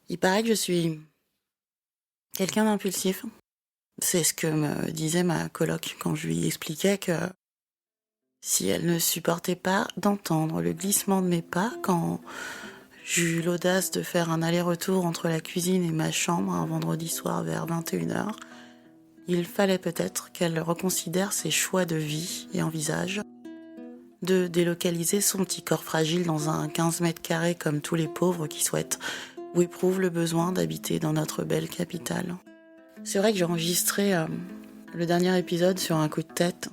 Il paraît que je suis quelqu'un d'impulsif. C'est ce que me disait ma coloc quand je lui expliquais que si elle ne supportait pas d'entendre le glissement de mes pas quand j'eus l'audace de faire un aller-retour entre la cuisine et ma chambre un vendredi soir vers 21h, il fallait peut-être qu'elle reconsidère ses choix de vie et envisage de délocaliser son petit corps fragile dans un 15 mètres carrés comme tous les pauvres qui souhaitent ou éprouvent le besoin d'habiter dans notre belle capitale. C'est vrai que j'ai enregistré le dernier épisode sur un coup de tête.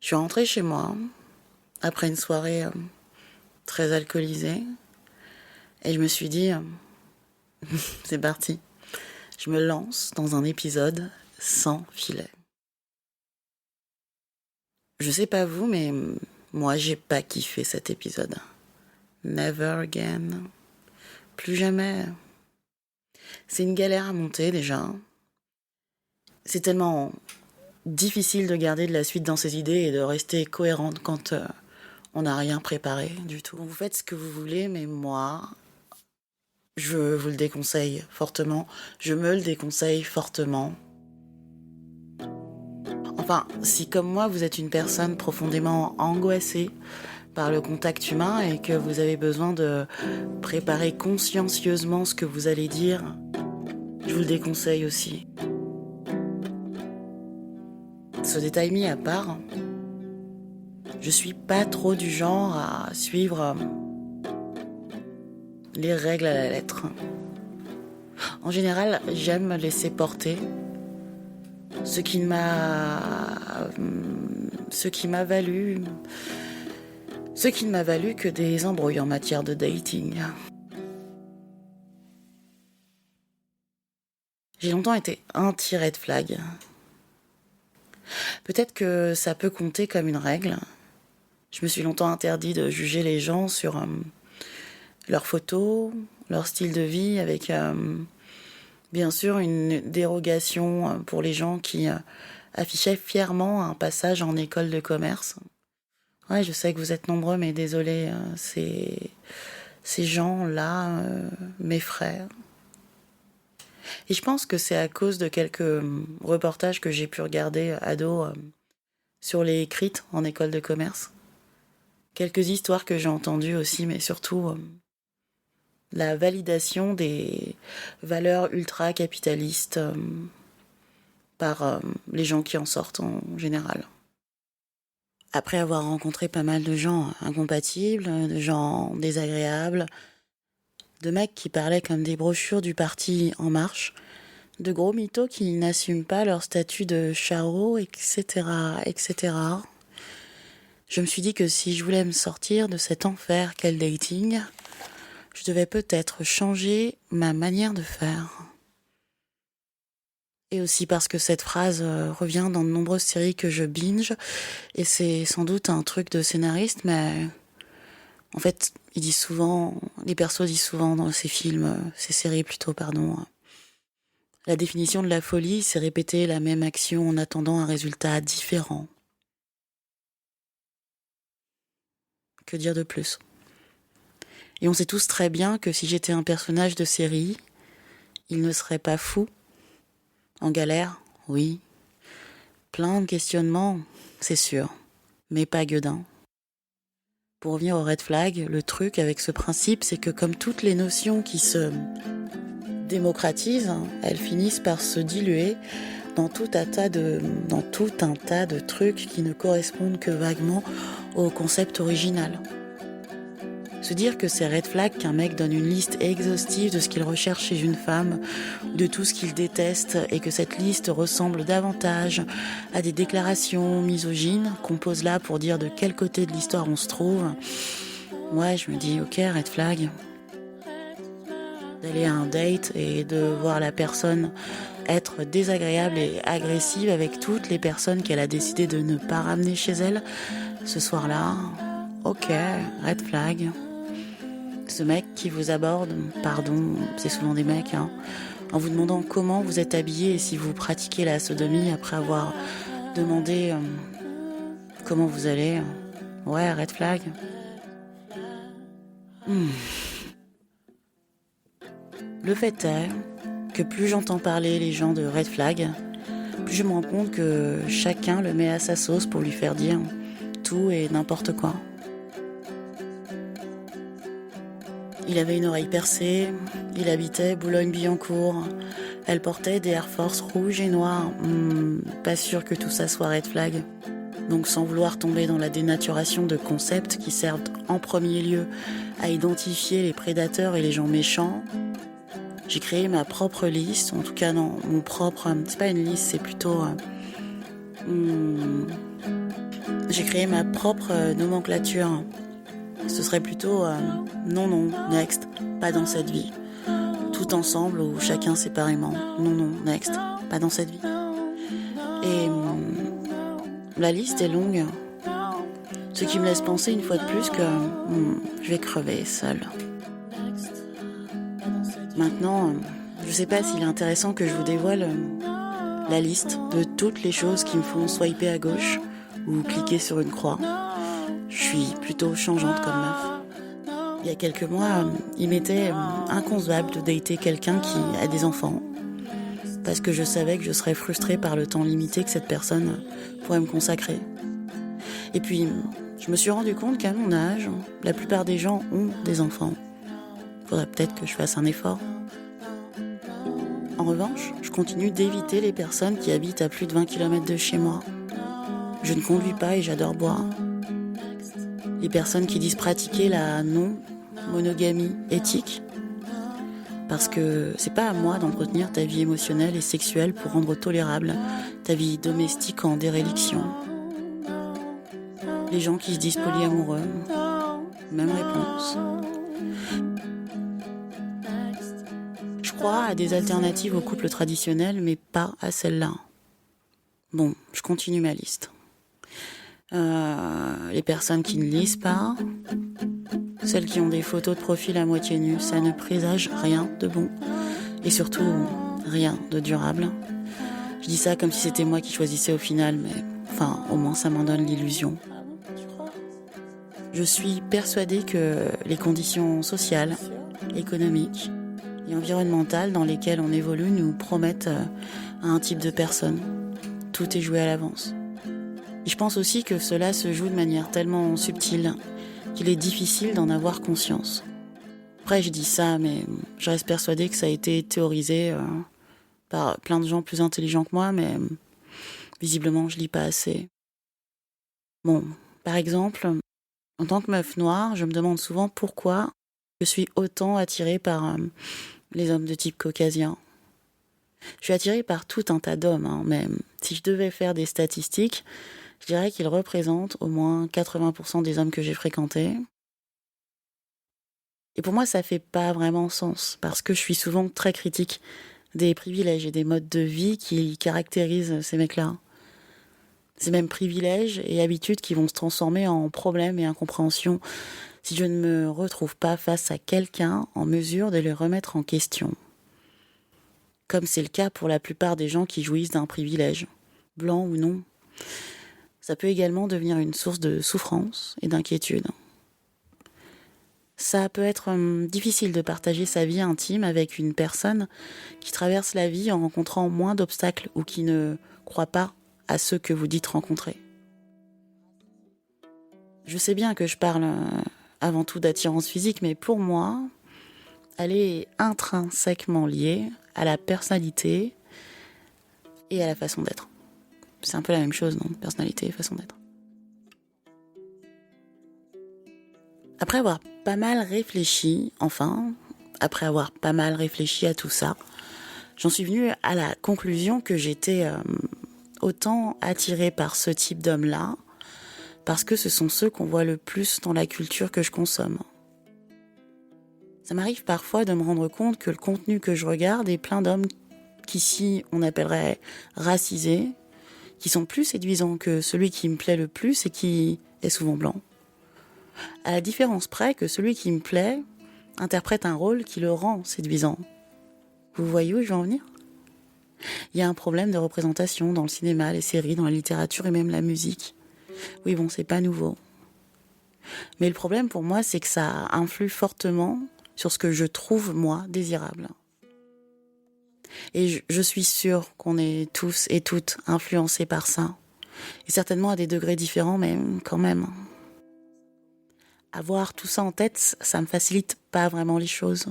Je suis rentrée chez moi après une soirée très alcoolisée et je me suis dit, c'est parti, je me lance dans un épisode sans filet. Je sais pas vous, mais moi j'ai pas kiffé cet épisode. Never again. Plus jamais. C'est une galère à monter déjà. C'est tellement difficile de garder de la suite dans ses idées et de rester cohérente quand on n'a rien préparé du tout. Vous faites ce que vous voulez, mais moi, je vous le déconseille fortement. Je me le déconseille fortement. Enfin, si comme moi, vous êtes une personne profondément angoissée par le contact humain et que vous avez besoin de préparer consciencieusement ce que vous allez dire, je vous le déconseille aussi. Ce détail mis à part, je suis pas trop du genre à suivre les règles à la lettre. En général, j'aime me laisser porter, ce qui m'a valu que des embrouilles en matière de dating. J'ai longtemps été anti-red flag. Peut-être que ça peut compter comme une règle. Je me suis longtemps interdit de juger les gens sur leurs photos, leur style de vie, avec bien sûr une dérogation pour les gens qui affichaient fièrement un passage en école de commerce. Ouais, je sais que vous êtes nombreux, mais désolé, ces gens-là m'effraient. Et je pense que c'est à cause de quelques reportages que j'ai pu regarder ado sur les écrites en école de commerce. Quelques histoires que j'ai entendues aussi, mais surtout la validation des valeurs ultra-capitalistes par les gens qui en sortent en général. Après avoir rencontré pas mal de gens incompatibles, de gens désagréables, de mecs qui parlaient comme des brochures du parti En Marche, de gros mythos qui n'assument pas leur statut de charo, etc., etc., je me suis dit que si je voulais me sortir de cet enfer qu'est le dating, je devais peut-être changer ma manière de faire. Et aussi parce que cette phrase revient dans de nombreuses séries que je binge, et c'est sans doute un truc de scénariste, mais en fait, les persos disent souvent dans ces films, ces séries plutôt, pardon, la définition de la folie, c'est répéter la même action en attendant un résultat différent. Que dire de plus ? Et on sait tous très bien que si j'étais un personnage de série, il ne serait pas fou. En galère, oui. Plein de questionnements, c'est sûr, mais pas gueudin. Pour revenir au red flag, le truc avec ce principe, c'est que comme toutes les notions qui se démocratisent, elles finissent par se diluer dans tout un tas de trucs qui ne correspondent que vaguement au concept original. Se dire que c'est red flag qu'un mec donne une liste exhaustive de ce qu'il recherche chez une femme, de tout ce qu'il déteste, et que cette liste ressemble davantage à des déclarations misogynes qu'on pose là pour dire de quel côté de l'histoire on se trouve. Ouais, je me dis, ok, red flag. D'aller à un date et de voir la personne être désagréable et agressive avec toutes les personnes qu'elle a décidé de ne pas ramener chez elle ce soir-là. Ok, red flag. Ce mec qui vous aborde, pardon, c'est souvent des mecs, en vous demandant comment vous êtes habillé et si vous pratiquez la sodomie après avoir demandé comment vous allez. Ouais, red flag. Le fait est que plus j'entends parler les gens de red flag, plus je me rends compte que chacun le met à sa sauce pour lui faire dire tout et n'importe quoi. Il avait une oreille percée, il habitait Boulogne-Billancourt, elle portait des Air Force rouges et noirs. Pas sûr que tout ça soit red flag. Donc sans vouloir tomber dans la dénaturation de concepts qui servent en premier lieu à identifier les prédateurs et les gens méchants, j'ai créé ma propre liste, en tout cas non, mon propre, c'est pas une liste, c'est plutôt... j'ai créé ma propre nomenclature. Ce serait plutôt non, next, pas dans cette vie. Tout ensemble ou chacun séparément. Non, next, pas dans cette vie. Et la liste est longue. Ce qui me laisse penser une fois de plus que je vais crever seule. Maintenant, je sais pas s'il est intéressant que je vous dévoile la liste de toutes les choses qui me font swiper à gauche ou cliquer sur une croix. Je suis plutôt changeante comme meuf. Il y a quelques mois, il m'était inconcevable de dater quelqu'un qui a des enfants, parce que je savais que je serais frustrée par le temps limité que cette personne pourrait me consacrer. Et puis, je me suis rendu compte qu'à mon âge, la plupart des gens ont des enfants. Faudrait peut-être que je fasse un effort. En revanche, je continue d'éviter les personnes qui habitent à plus de 20 km de chez moi. Je ne conduis pas et j'adore boire. Les personnes qui disent pratiquer la non-monogamie éthique, parce que c'est pas à moi d'entretenir ta vie émotionnelle et sexuelle pour rendre tolérable ta vie domestique en déréliction. Les gens qui se disent polyamoureux, même réponse. Je crois à des alternatives au couple traditionnel, mais pas à celle-là. Bon, je continue ma liste. Les personnes qui ne lisent pas, celles qui ont des photos de profil à moitié nues, ça ne présage rien de bon. Et surtout, rien de durable. Je dis ça comme si c'était moi qui choisissais au final, mais enfin, au moins ça m'en donne l'illusion. Je suis persuadée que les conditions sociales, économiques et environnementales dans lesquelles on évolue nous promettent un type de personne. Tout est joué à l'avance. Et je pense aussi que cela se joue de manière tellement subtile qu'il est difficile d'en avoir conscience. Après, je dis ça, mais je reste persuadée que ça a été théorisé par plein de gens plus intelligents que moi, mais visiblement, je lis pas assez. Bon, par exemple, en tant que meuf noire, je me demande souvent pourquoi je suis autant attirée par les hommes de type caucasien. Je suis attirée par tout un tas d'hommes, mais si je devais faire des statistiques, je dirais qu'ils représentent au moins 80% des hommes que j'ai fréquentés. Et pour moi, ça fait pas vraiment sens, parce que je suis souvent très critique des privilèges et des modes de vie qui caractérisent ces mecs-là. Ces mêmes privilèges et habitudes qui vont se transformer en problèmes et incompréhension si je ne me retrouve pas face à quelqu'un en mesure de les remettre en question. Comme c'est le cas pour la plupart des gens qui jouissent d'un privilège, blanc ou non. Ça peut également devenir une source de souffrance et d'inquiétude. Ça peut être difficile de partager sa vie intime avec une personne qui traverse la vie en rencontrant moins d'obstacles ou qui ne croit pas à ceux que vous dites rencontrer. Je sais bien que je parle avant tout d'attirance physique, mais pour moi, elle est intrinsèquement liée à la personnalité et à la façon d'être. C'est un peu la même chose, non ? Personnalité et façon d'être. Après avoir pas mal réfléchi à tout ça, j'en suis venue à la conclusion que j'étais autant attirée par ce type d'homme-là, parce que ce sont ceux qu'on voit le plus dans la culture que je consomme. Ça m'arrive parfois de me rendre compte que le contenu que je regarde est plein d'hommes qu'ici on appellerait racisés, qui sont plus séduisants que celui qui me plaît le plus et qui est souvent blanc. À la différence près que celui qui me plaît interprète un rôle qui le rend séduisant. Vous voyez où je veux en venir ? Il y a un problème de représentation dans le cinéma, les séries, dans la littérature et même la musique. Oui, bon, c'est pas nouveau. Mais le problème pour moi, c'est que ça influe fortement sur ce que je trouve, moi, désirable. Et je suis sûre qu'on est tous et toutes influencés par ça. Et certainement à des degrés différents, mais quand même. Avoir tout ça en tête, ça me facilite pas vraiment les choses.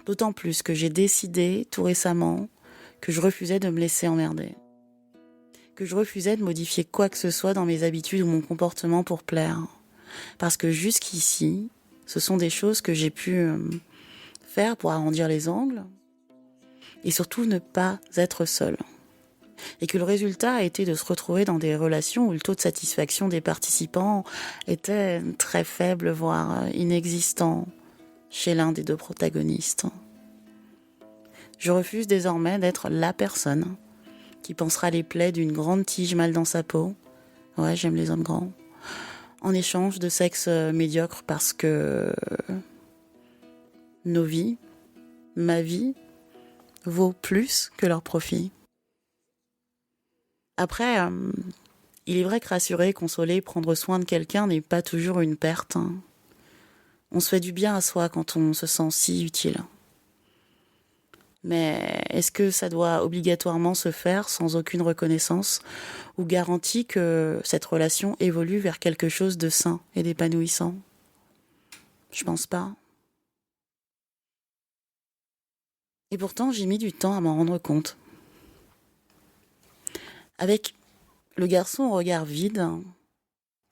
D'autant plus que j'ai décidé tout récemment que je refusais de me laisser emmerder. Que je refusais de modifier quoi que ce soit dans mes habitudes ou mon comportement pour plaire. Parce que jusqu'ici, ce sont des choses que j'ai pu faire pour arrondir les angles et surtout ne pas être seule. Et que le résultat a été de se retrouver dans des relations où le taux de satisfaction des participants était très faible, voire inexistant chez l'un des deux protagonistes. Je refuse désormais d'être la personne qui pansera les plaies d'une grande tige mal dans sa peau. Ouais, j'aime les hommes grands. En échange de sexe médiocre parce que nos vies, ma vie, vaut plus que leur profit. Après, il est vrai que rassurer, consoler, prendre soin de quelqu'un n'est pas toujours une perte. On se fait du bien à soi quand on se sent si utile. Mais est-ce que ça doit obligatoirement se faire sans aucune reconnaissance ou garantie que cette relation évolue vers quelque chose de sain et d'épanouissant ? Je pense pas. Et pourtant, j'ai mis du temps à m'en rendre compte. Avec le garçon au regard vide,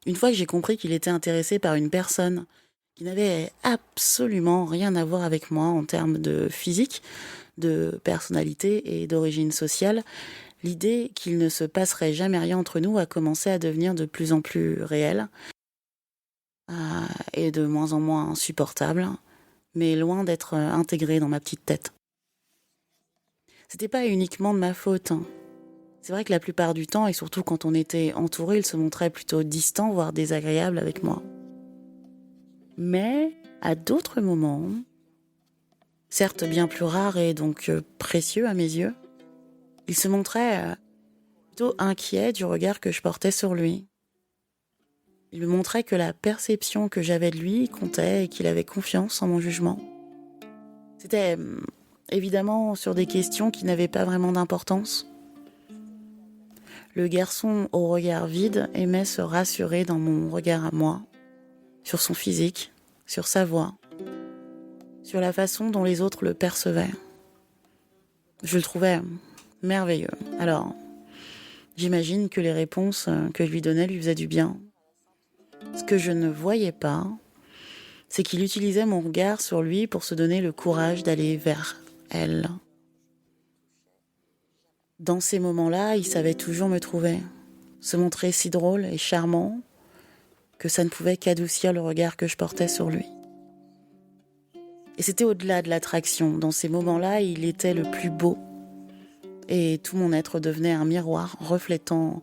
une fois que j'ai compris qu'il était intéressé par une personne qui n'avait absolument rien à voir avec moi en termes de physique, de personnalité et d'origine sociale, l'idée qu'il ne se passerait jamais rien entre nous a commencé à devenir de plus en plus réelle et de moins en moins insupportable, mais loin d'être intégrée dans ma petite tête. C'était pas uniquement de ma faute. C'est vrai que la plupart du temps, et surtout quand on était entouré, il se montrait plutôt distant, voire désagréable avec moi. Mais à d'autres moments, certes bien plus rares et donc précieux à mes yeux, il se montrait plutôt inquiet du regard que je portais sur lui. Il me montrait que la perception que j'avais de lui comptait et qu'il avait confiance en mon jugement. C'était évidemment sur des questions qui n'avaient pas vraiment d'importance. Le garçon au regard vide aimait se rassurer dans mon regard à moi, sur son physique, sur sa voix, sur la façon dont les autres le percevaient. Je le trouvais merveilleux. Alors, j'imagine que les réponses que je lui donnais lui faisaient du bien. Ce que je ne voyais pas, c'est qu'il utilisait mon regard sur lui pour se donner le courage d'aller vers elle. Dans ces moments-là, il savait toujours me trouver, se montrer si drôle et charmant que ça ne pouvait qu'adoucir le regard que je portais sur lui. Et c'était au-delà de l'attraction. Dans ces moments-là, il était le plus beau. Et tout mon être devenait un miroir reflétant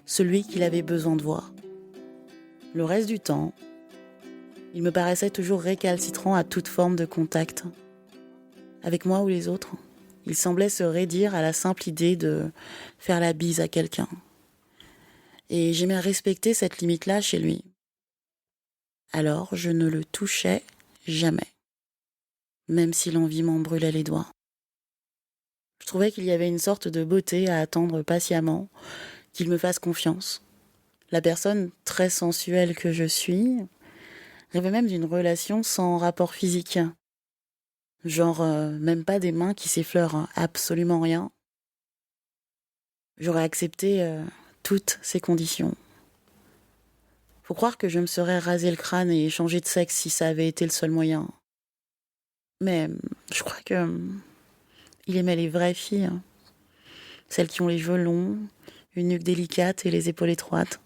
celui qu'il avait besoin de voir. Le reste du temps, il me paraissait toujours récalcitrant à toute forme de contact. Avec moi ou les autres, il semblait se raidir à la simple idée de faire la bise à quelqu'un. Et j'aimais respecter cette limite-là chez lui. Alors je ne le touchais jamais, même si l'envie m'en brûlait les doigts. Je trouvais qu'il y avait une sorte de beauté à attendre patiemment, qu'il me fasse confiance. La personne très sensuelle que je suis rêvait même d'une relation sans rapport physique. Genre, même pas des mains qui s'effleurent, absolument rien. J'aurais accepté toutes ces conditions. Faut croire que je me serais rasé le crâne et changé de sexe si ça avait été le seul moyen. Mais je crois que il aimait les vraies filles. Celles qui ont les cheveux longs, une nuque délicate et les épaules étroites.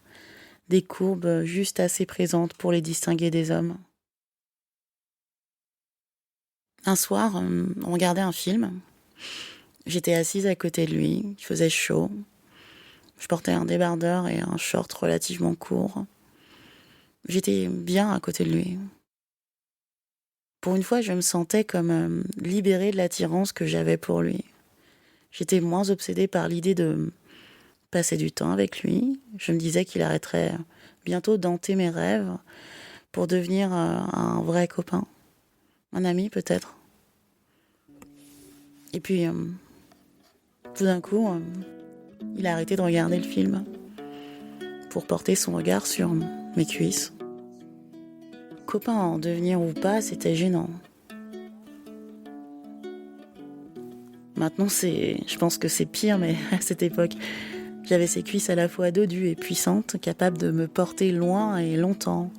Des courbes juste assez présentes pour les distinguer des hommes. Un soir, on regardait un film. J'étais assise à côté de lui, il faisait chaud. Je portais un débardeur et un short relativement court. J'étais bien à côté de lui. Pour une fois, je me sentais comme libérée de l'attirance que j'avais pour lui. J'étais moins obsédée par l'idée de passer du temps avec lui. Je me disais qu'il arrêterait bientôt d'hanter mes rêves pour devenir un vrai copain. un ami peut-être. Et puis, tout d'un coup, il a arrêté de regarder le film pour porter son regard sur mes cuisses. Copain en devenir ou pas, c'était gênant. Maintenant, je pense que c'est pire, mais à cette époque, j'avais ces cuisses à la fois dodues et puissantes, capables de me porter loin et longtemps.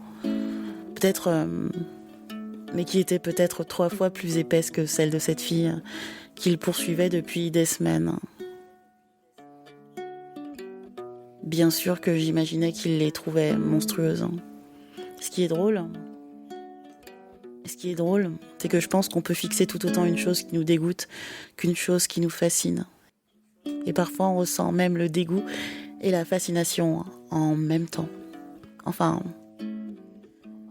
Peut-être, mais qui étaient peut-être 3 fois plus épaisses que celles de cette fille qu'il poursuivait depuis des semaines. Bien sûr que j'imaginais qu'il les trouvait monstrueuses. Ce qui est drôle, c'est que je pense qu'on peut fixer tout autant une chose qui nous dégoûte qu'une chose qui nous fascine. Et parfois on ressent même le dégoût et la fascination en même temps. Enfin,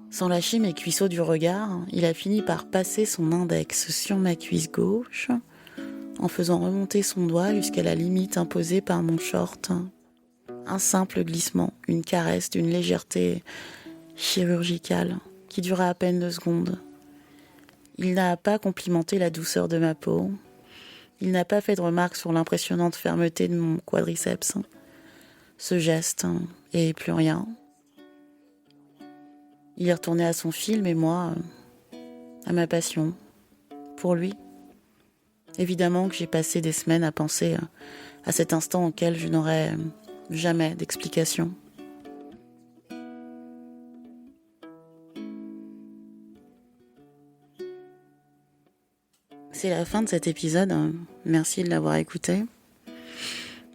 sans lâcher mes cuisseaux du regard, il a fini par passer son index sur ma cuisse gauche, en faisant remonter son doigt jusqu'à la limite imposée par mon short. Un simple glissement, une caresse d'une légèreté chirurgicale qui dura à peine 2 secondes. Il n'a pas complimenté la douceur de ma peau. Il n'a pas fait de remarques sur l'impressionnante fermeté de mon quadriceps. Ce geste et plus rien. Il est retourné à son film et moi, à ma passion. Pour lui. Évidemment que j'ai passé des semaines à penser à cet instant auquel je n'aurais jamais d'explication. C'est la fin de cet épisode. Merci de l'avoir écouté.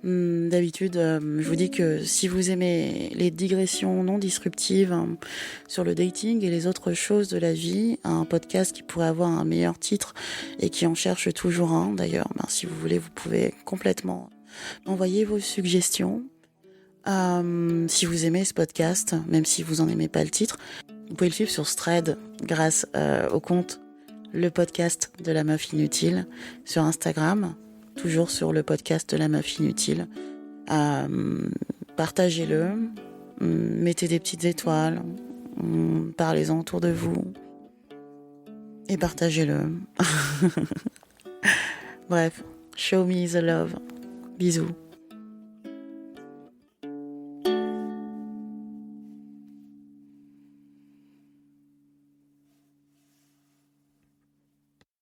D'habitude, je vous dis que si vous aimez les digressions non disruptives sur le dating et les autres choses de la vie, un podcast qui pourrait avoir un meilleur titre et qui en cherche toujours un, d'ailleurs, si vous voulez, vous pouvez complètement m'envoyer vos suggestions. Si vous aimez ce podcast, même si vous en aimez pas le titre, vous pouvez le suivre sur Thread grâce au compte Le Podcast de la Meuf Inutile sur Instagram. Toujours sur le podcast de la Meuf Inutile. Partagez-le, mettez des petites étoiles, parlez-en autour de vous et partagez-le. Bref, show me the love. Bisous.